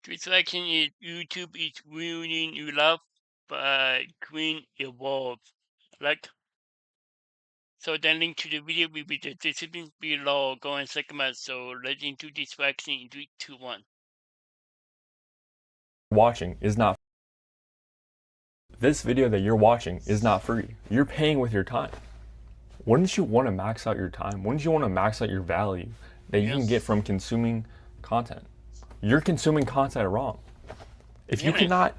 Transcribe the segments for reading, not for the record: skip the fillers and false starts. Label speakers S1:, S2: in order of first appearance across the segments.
S1: Distraction is YouTube is ruining your life by Queen Evolve. Like, so the link to the video will be the description below. Go and check them out. So let's into distraction in 3, 2, 1.
S2: Watching is not this video that you're watching is not free. You're paying with your time. Wouldn't you want to max out your time? Wouldn't you want to max out your value that you can get
S1: Yes.
S2: from consuming content? You're consuming content wrong. If you
S1: Really?
S2: cannot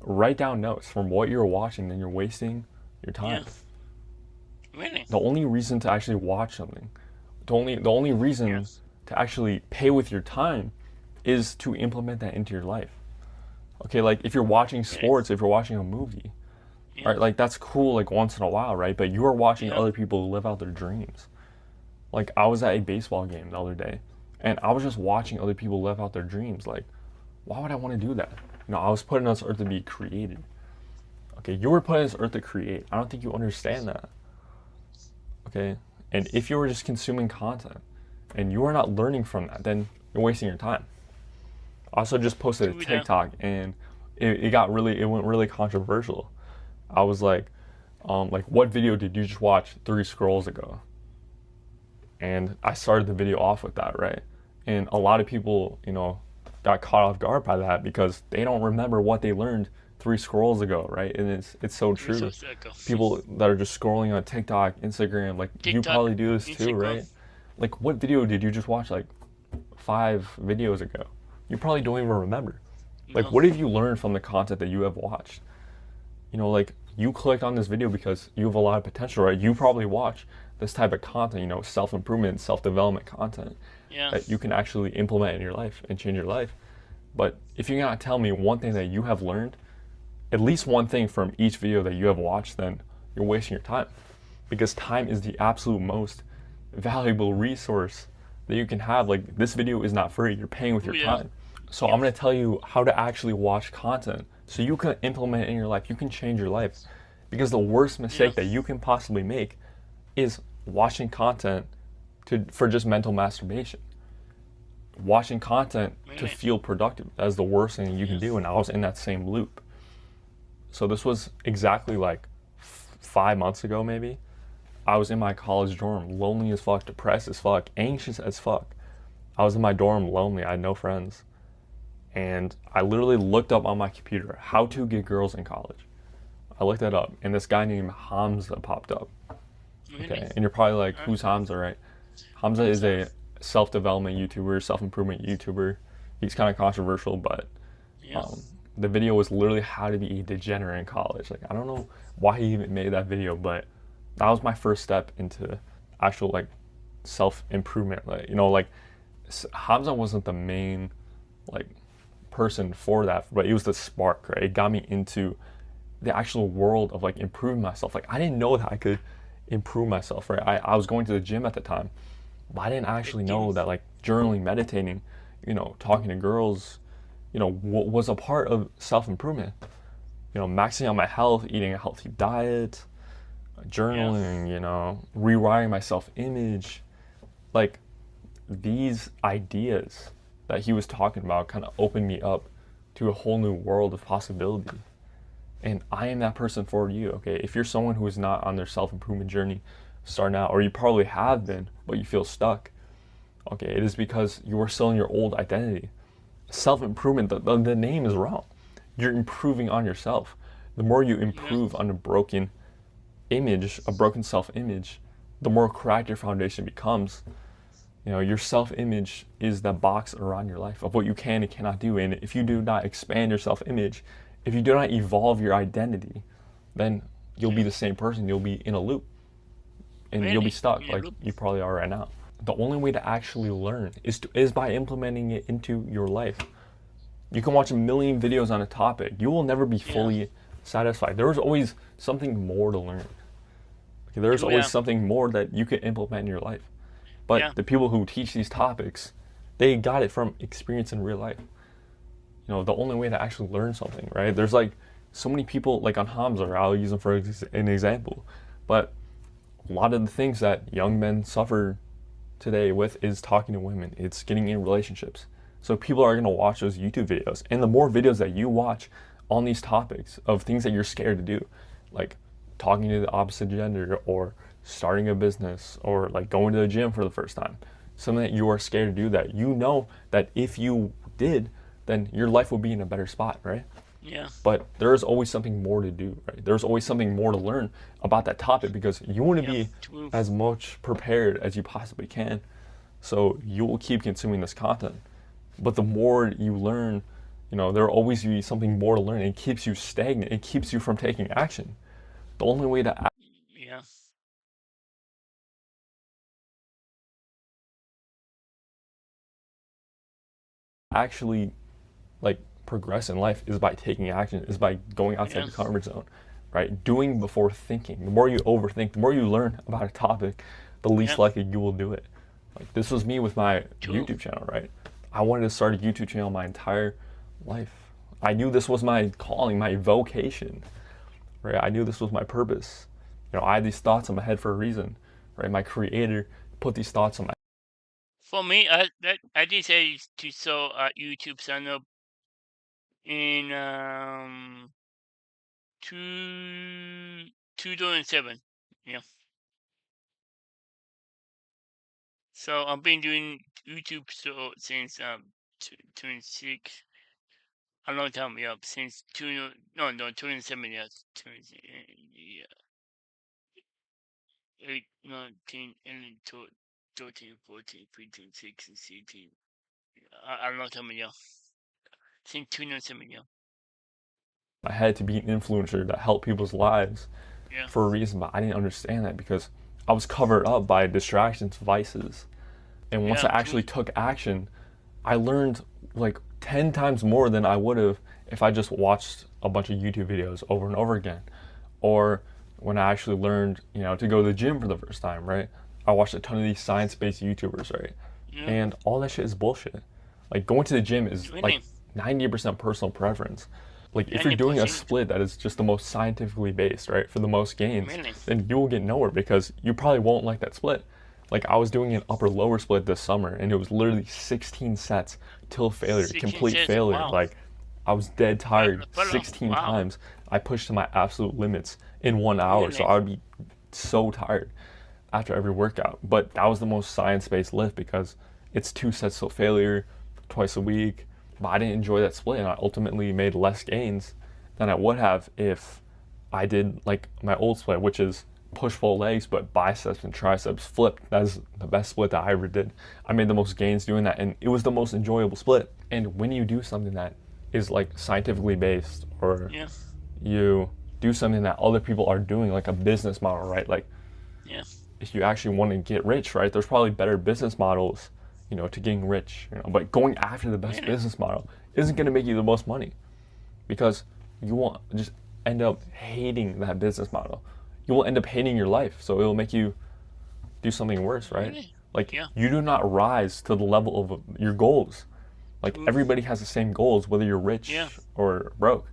S2: write down notes from what you're watching, then you're wasting your time.
S1: Yes. Really?
S2: The only reason to actually watch something, the only reason
S1: Yes.
S2: to actually pay with your time is to implement that into your life. Okay, like if you're watching
S1: Really?
S2: sports, if you're watching a movie, right?
S1: Yes.
S2: Like that's cool like once in a while, right? But you are watching
S1: Yep.
S2: other people live out their dreams. Like I was at a baseball game the other day and I was just watching other people live out their dreams. Like, why would I want to do that? I was put on this earth to be created. Okay, you were put on this earth to create. I don't think you understand that. Okay? And if you were just consuming content and you are not learning from that, then you're wasting your time. I also just posted a
S1: True that.
S2: TikTok and it went really controversial. I was like, what video did you just watch 3 scrolls ago? And I started the video off with that, right? And a lot of people, got caught off guard by that because they don't remember what they learned 3 scrolls ago, right? And it's so
S1: True so
S2: true.
S1: circle.
S2: People that are just scrolling on TikTok, Instagram, like you
S1: TikTok,
S2: probably do this too,
S1: Instagram.
S2: right? Like what video did you just watch like 5 videos ago? You probably don't even remember. Like
S1: No.
S2: what have you learned from the content that you have watched? Like you clicked on this video because you have a lot of potential, right? You probably watch this type of content, self-improvement, self-development content
S1: Yeah.
S2: that you can actually implement in your life and change your life. But if you cannot tell me one thing that you have learned, at least one thing from each video that you have watched, then you're wasting your time. Because time is the absolute most valuable resource that you can have. Like this video is not free, you're paying with
S1: Oh
S2: your
S1: yeah.
S2: time. So I'm going to tell you how to actually watch content so you can implement it in your life. You can change your life. Because the worst mistake that
S1: Yes.
S2: you can possibly make is watching content for just mental masturbation. Watching content to
S1: Really?
S2: feel productive. That's the worst thing you can do.
S1: Yes.
S2: And I was in that same loop. So this was exactly like 5 months ago, maybe. I was in my college dorm, lonely as fuck, depressed as fuck, anxious as fuck. I was in my dorm lonely. I had no friends. And I literally looked up on my computer how to get girls in college. I looked that up, and this guy named Hamza popped up.
S1: Really?
S2: Okay, and you're probably like,
S1: Huh?
S2: who's Hamza, right? Hamza
S1: Who's
S2: is
S1: that?
S2: a self-development YouTuber, self-improvement YouTuber. He's kind of controversial, but um,
S1: Yes.
S2: the video was literally how to be a degenerate in college. Like, I don't know why he even made that video, but that was my first step into actual like self-improvement. Like Hamza wasn't the main like person for that, but it was the spark, right? It got me into the actual world of like improving myself. Like I didn't know that I could improve myself, right? I was going to the gym at the time, but I didn't actually know that like journaling, meditating, talking to girls, was a part of self-improvement. Maxing out my health, eating a healthy diet,
S1: Yes.
S2: journaling, rewiring my self-image. Like these ideas that he was talking about kind of opened me up to a whole new world of possibility. And I am that person for you, okay? If you're someone who is not on their self improvement journey starting out, or you probably have been, but you feel stuck, okay, it is because you are still in your old identity. Self improvement, the name is wrong. You're improving on yourself. The more you improve
S1: Yes.
S2: on a broken image, a broken self image, the more cracked your foundation becomes. Your self image is that box around your life of what you can and cannot do. And if you do not expand your self image, if you do not evolve your identity, then you'll be the
S1: Yes.
S2: same person. You'll be in a loop and you'll be
S1: Really?
S2: stuck
S1: Yeah.
S2: like
S1: Look.
S2: you probably are right now. The only way to actually learn is by implementing it into your life. You can watch a million videos on a topic. You will never be
S1: Yes.
S2: fully satisfied. There is always something more to learn. Okay, there's
S1: True
S2: always
S1: that.
S2: something more that you can implement in your life. But
S1: Yeah.
S2: the people who teach these topics, they got it from experience in real life. The only way to actually learn something, right? There's like so many people, like on Hamza, I'll use him for an example. But a lot of the things that young men suffer today with is talking to women. It's getting in relationships. So people are going to watch those YouTube videos. And the more videos that you watch on these topics of things that you're scared to do, like talking to the opposite gender or starting a business or like going to the gym for the first time, something that you are scared to do that you know that if you did, then your life would be in a better spot, right?
S1: Yeah.
S2: But there's always something more to do, right? There's always something more to learn about that topic because you want to
S1: Yeah.
S2: be
S1: True.
S2: as much prepared as you possibly can. So you will keep consuming this content. But the more you learn, there will always be something more to learn. It keeps you stagnant. It keeps you from taking action. The only way to
S1: Yeah.
S2: actually like progress in life is by taking action, is by going outside
S1: Yeah.
S2: your comfort zone, right? Doing before thinking. The more you overthink, the more you learn about a topic, the least
S1: Yeah.
S2: likely you will do it. Like this was me with my
S1: True.
S2: YouTube channel, right? I wanted to start a YouTube channel my entire life. I knew this was my calling, my vocation, right? I knew this was my purpose. I had these thoughts in my head for a reason, right? My creator put these thoughts in my
S1: For me, I decided to start a YouTube channel in two 2007. Yeah. So I've been doing YouTube so since 26, a long time. Yeah, since two no 27 years. 20, yeah, 8, 9, 10, 11, 12, 13, 14, 15, 16, 17. A long time. Yeah, since 2007. Yeah.
S2: head to be an influencer that helped people's lives
S1: Yeah.
S2: for a reason, but I didn't understand that because I was covered up by distractions, vices. And once I
S1: Yeah. True.
S2: actually took action, I learned like 10 times more than I would have if I just watched a bunch of YouTube videos over and over again. Or when I actually learned, to go to the gym for the first time, right? I watched a ton of these science-based YouTubers, right?
S1: Yeah.
S2: And all that shit is bullshit. Like going to the gym is like
S1: Really.
S2: 90% personal preference. Like if you're doing a
S1: 90%.
S2: split that is just the most scientifically based, right, for the most gains,
S1: Really.
S2: then you will get nowhere because you probably won't like that split. Like I was doing an upper lower split this summer and it was literally 16 sets till failure,
S1: 16
S2: complete
S1: says,
S2: failure.
S1: wow.
S2: Like I was dead tired
S1: Follow.
S2: 16
S1: Wow.
S2: times. I pushed to my absolute limits in 1 hour, so
S1: Really.
S2: I would be so tired after every workout. But that was the most science-based lift because it's 2 sets till failure twice a week. But I didn't enjoy that split and I ultimately made less gains than I would have if I did like my old split, which is push pull legs but biceps and triceps flipped. That's the best split that I ever did. I made the most gains doing that and it was the most enjoyable split. And when you do something that is like scientifically based or
S1: Yeah.
S2: you do something that other people are doing, like a business model, right? Like
S1: Yeah.
S2: if you actually want to get rich, right, there's probably better business models, to getting rich, but going after the best
S1: Really.
S2: business model isn't going to make you the most money because you won't just end up hating that business model. You will end up hating your life, so it will make you do something worse, right?
S1: Really.
S2: Like
S1: Yeah.
S2: you do not rise to the level of your goals. Like
S1: True.
S2: everybody has the same goals, whether you're rich
S1: Yeah.
S2: or broke,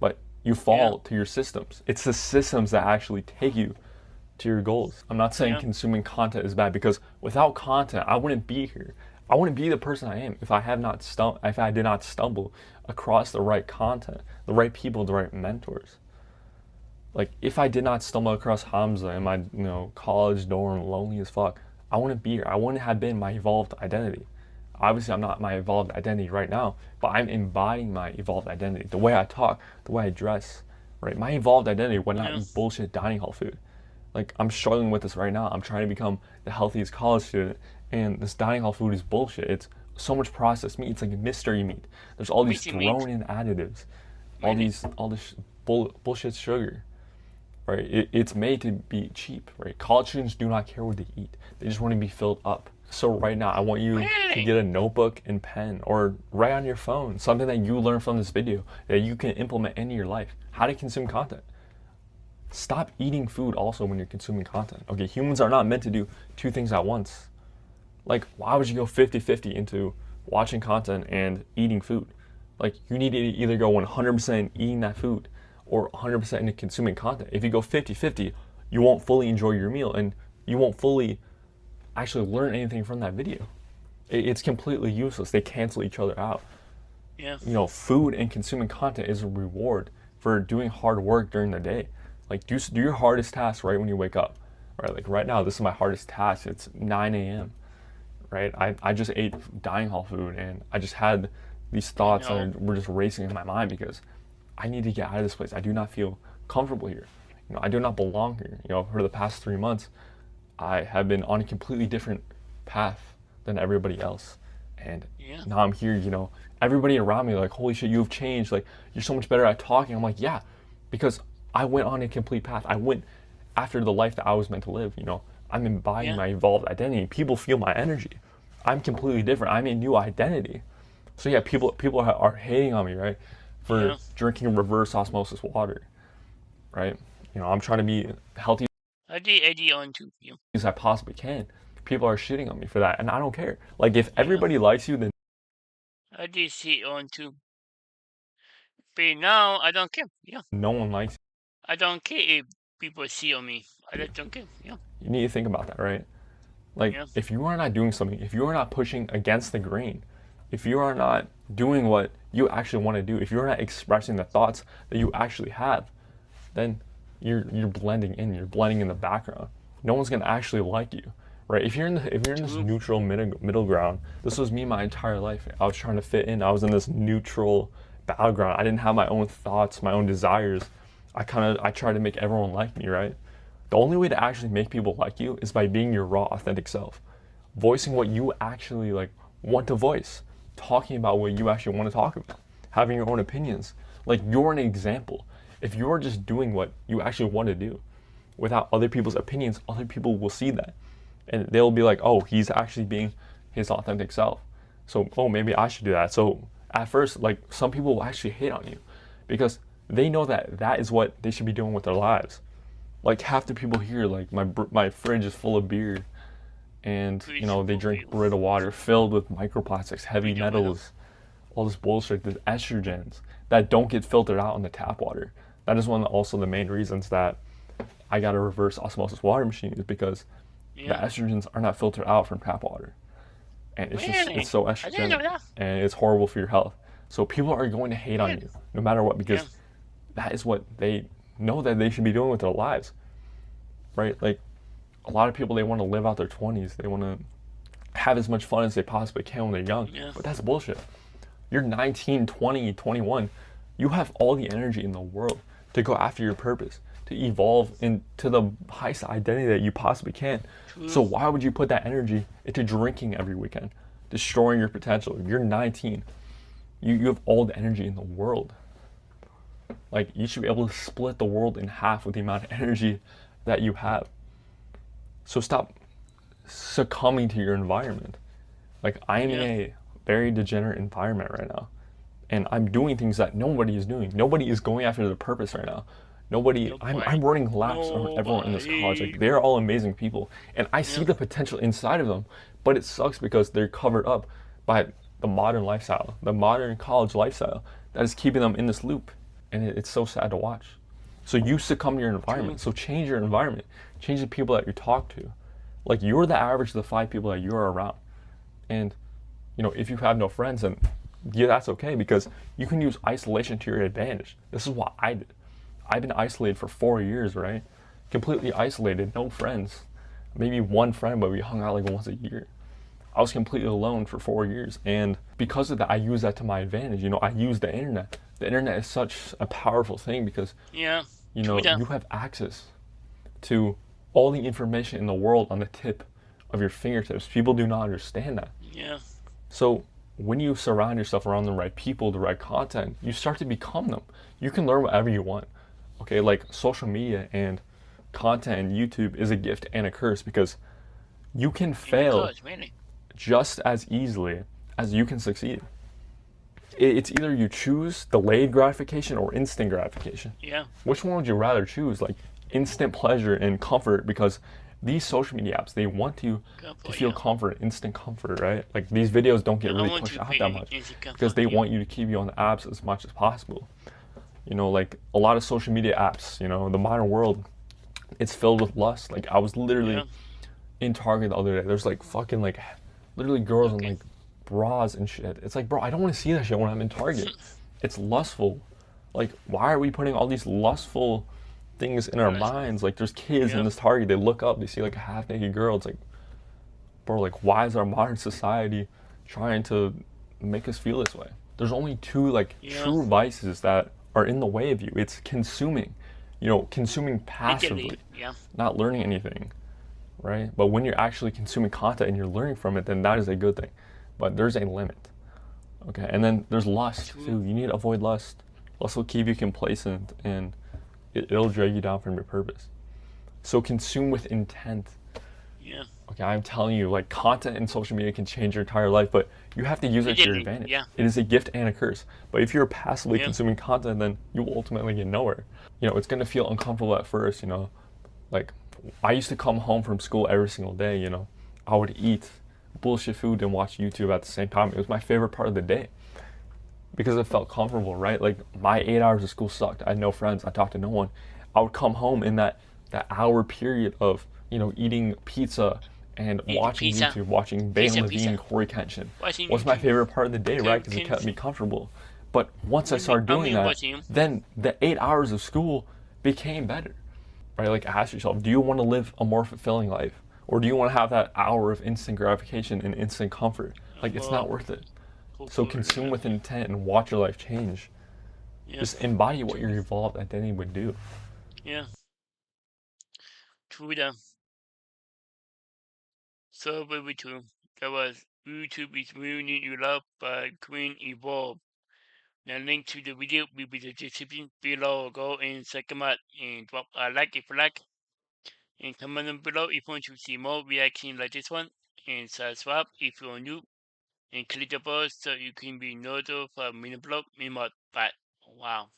S2: but you fall to your systems. It's the systems that actually take you to your goals. I'm not saying
S1: Yeah.
S2: consuming content is bad because without content, I wouldn't be here. I wouldn't be the person I am if I did not stumble across the right content, the right people, the right mentors. Like if I did not stumble across Hamza in my college dorm, lonely as fuck, I wouldn't be here. I wouldn't have been my evolved identity. Obviously, I'm not my evolved identity right now, but I'm embodying my evolved identity. The way I talk, the way I dress, right? My evolved identity would not
S1: Yeah.
S2: eat bullshit dining hall food. Like I'm struggling with this right now. I'm trying to become the healthiest college student, and this dining hall food is bullshit. It's so much processed meat. It's like mystery meat. There's all these
S1: Missing meat.
S2: thrown in additives,
S1: Really.
S2: all this bullshit sugar, right? It's made to be cheap, right? College students do not care what they eat. They just want to be filled up. So right now, I want you to
S1: Really.
S2: get a notebook and pen or write on your phone something that you learned from this video that you can implement into your life. How to consume content. Stop eating food also when you're consuming content. Okay, humans are not meant to do two things at once. Like, why would you go 50-50 into watching content and eating food? Like, you need to either go 100% eating that food or 100% into consuming content. If you go 50-50, you won't fully enjoy your meal and you won't fully actually learn anything from that video. It's completely useless. They cancel each other out.
S1: Yeah.
S2: Food and consuming content is a reward for doing hard work during the day. Like do your hardest task right when you wake up. Right? Like right now, this is my hardest task. It's 9 a.m. Right? I just ate dining hall food and I just had these
S1: I
S2: thoughts
S1: know.
S2: that were just racing in my mind because I need to get out of this place. I do not feel comfortable here. I do not belong here. For the past 3 months, I have been on a completely different path than everybody else. And
S1: Yeah.
S2: now I'm here, everybody around me, like, holy shit, you've changed. Like, you're so much better at talking. I'm like, yeah, because I went on a complete path. I went after the life that I was meant to live. I'm embodying
S1: Yeah.
S2: my evolved identity. People feel my energy. I'm completely different. I'm a new identity. So yeah, people are hating on me, right, for
S1: Yeah.
S2: drinking reverse osmosis water, right? I'm trying to be healthy
S1: I did Eddie on too. Yeah.
S2: as I possibly can. People are shitting on me for that, and I don't care. Like if
S1: Yeah.
S2: everybody likes you, then
S1: I did see on too. But now I don't care. Yeah.
S2: no one likes
S1: I don't care if people see on me. I
S2: you.
S1: just don't care. Yeah.
S2: You need to think about that, right? Like
S1: Yeah.
S2: if you are not doing something, if you are not pushing against the grain, if you are not doing what you actually want to do, if you're not expressing the thoughts that you actually have, then you're blending in. You're blending in the background. No one's gonna actually like you, right? If you're in this
S1: True.
S2: neutral middle ground, this was me my entire life. I was trying to fit in. I was in this neutral battleground. I didn't have my own thoughts, my own desires. I tried to make everyone like me, right? The only way to actually make people like you is by being your raw, authentic self, voicing what you actually like want to voice, talking about what you actually want to talk about, having your own opinions. Like you're an example. If you're just doing what you actually want to do without other people's opinions, other people will see that. And they'll be like, oh, he's actually being his authentic self. So, oh, maybe I should do that. So at first, like some people will actually hate on you because they know that that is what they should be doing with their lives. Like half the people here, like my fridge is full of beer, and they drink Brita water filled with microplastics, heavy metals, all this bullshit, the estrogens that don't get filtered out in the tap water. That is one of also the main reasons that I got a reverse osmosis water machine is because the
S1: Yeah.
S2: estrogens are not filtered out from tap water, and
S1: Really?
S2: it's so
S1: I didn't know
S2: estrogenic
S1: that.
S2: and it's horrible for your health. So people are going to hate on
S1: Yeah.
S2: you no matter what
S1: Yeah.
S2: because that is what they know that they should be doing with their lives, right? Like a lot of people, they want to live out their 20s. They want to have as much fun as they possibly can when they're young.
S1: Yeah.
S2: But that's bullshit. You're 19, 20, 21. You have all the energy in the world to go after your purpose, to evolve into the highest identity that you possibly can. So
S1: True.
S2: why would you put that energy into drinking every weekend, destroying your potential? You're 19. You have all the energy in the world. Like you should be able to split the world in half with the amount of energy that you have. So stop succumbing to your environment. Like I am in
S1: Yeah.
S2: a very degenerate environment right now. And I'm doing things that nobody is doing. Nobody is going after the purpose right now. I'm
S1: Nobody.
S2: running laps on everyone in this college. Like
S1: Nobody.
S2: they're all amazing people. And I see
S1: Yeah.
S2: the potential inside of them, but it sucks because they're covered up by the modern lifestyle, the modern college lifestyle that is keeping them in this loop. And it's so sad to watch. So you succumb to your
S1: True.
S2: environment. So change your environment. Change the people that you talk to. Like you're the average of the 5 people that you're around. And if you have no friends, then yeah, that's okay because you can use isolation to your advantage. This is what I did. I've been isolated for 4 years, right? Completely isolated, no friends. Maybe one friend, but we hung out like once a year. I was completely alone for 4 years. And because of that, I use that to my advantage. I use the internet. The internet is such a powerful thing because,
S1: Yeah. Twitter.
S2: you have access to all the information in the world on the tip of your fingertips. People do not understand that.
S1: Yeah.
S2: So when you surround yourself around the right people, the right content, you start to become them. You can learn whatever you want. Okay, like social media and content and YouTube is a gift and a curse because you can fail
S1: Because, really.
S2: just as easily as you can succeed. It's either you choose delayed gratification or instant gratification.
S1: Yeah.
S2: Which one would you rather choose? Like instant pleasure and comfort because these social media apps, they want you to feel comfort, instant comfort, right? Like these videos don't get
S1: I
S2: really
S1: want
S2: pushed
S1: to
S2: out
S1: be
S2: that much
S1: instant
S2: because they
S1: comfort,
S2: want you to keep you on the apps as much as possible. Like a lot of social media apps, the modern world, it's filled with lust. Like I was literally
S1: Yeah.
S2: in Target the other day. There's like fucking like literally girls in
S1: Okay.
S2: like bras and shit. It's like, bro, I don't want to see that shit when I'm in Target. It's lustful. Like, why are we putting all these lustful things in our
S1: That's
S2: minds? Like, there's kids in
S1: yeah.
S2: this Target, they look up, they see like a half naked girl. It's like, bro, like, why is our modern society trying to make us feel this way? There's only two like
S1: Yeah.
S2: true vices that are in the way of you. It's consuming, consuming
S1: Literally.
S2: passively,
S1: Yeah.
S2: not learning anything, right? But when you're actually consuming content and you're learning from it, then that is a good thing. But there's a limit, okay? And then there's lust
S1: True.
S2: too. You need to avoid lust. Lust will keep you complacent and it'll drag you down from your purpose. So consume with intent.
S1: Yeah.
S2: Okay, I'm telling you, like content in social media can change your entire life, but you have to use it to your
S1: Literally.
S2: advantage.
S1: Yeah.
S2: It is a gift and a curse. But if you're passively
S1: Yeah.
S2: consuming content, then you will ultimately get nowhere. It's gonna feel uncomfortable at first, Like I used to come home from school every single day, I would eat bullshit food and watch YouTube at the same time. It was my favorite part of the day because it felt comfortable, right? Like my 8 hours of school sucked. I had no friends. I talked to no one. I would come home in that hour period of eating pizza and
S1: Eating
S2: watching
S1: pizza.
S2: YouTube, watching Bane
S1: Pizza.
S2: Levine,
S1: Pizza.
S2: Corey Kenshin
S1: Watching
S2: was my
S1: YouTube.
S2: favorite part of the day, right? Because it kept
S1: Can
S2: me comfortable. But once I started
S1: I
S2: doing
S1: mean
S2: that,
S1: watching him.
S2: then the 8 hours of school became better, right? Like ask yourself, do you want to live a more fulfilling life? Or do you want to have that hour of instant gratification and instant comfort? Like it's not
S1: Well,
S2: worth it. So
S1: hopefully,
S2: consume with intent and watch your life change.
S1: yeah.
S2: Just embody what
S1: True.
S2: your evolved identity would do.
S1: Yeah. True that. So very true. That was YouTube is Ruining Your Love by Queen Evolve. The link to the video will be the description below. Go and check them out and drop a like if you like. And comment down below if you want to see more reactions like this one. And subscribe if you're new. And click the bell so you can be notified when I upload more. But wow.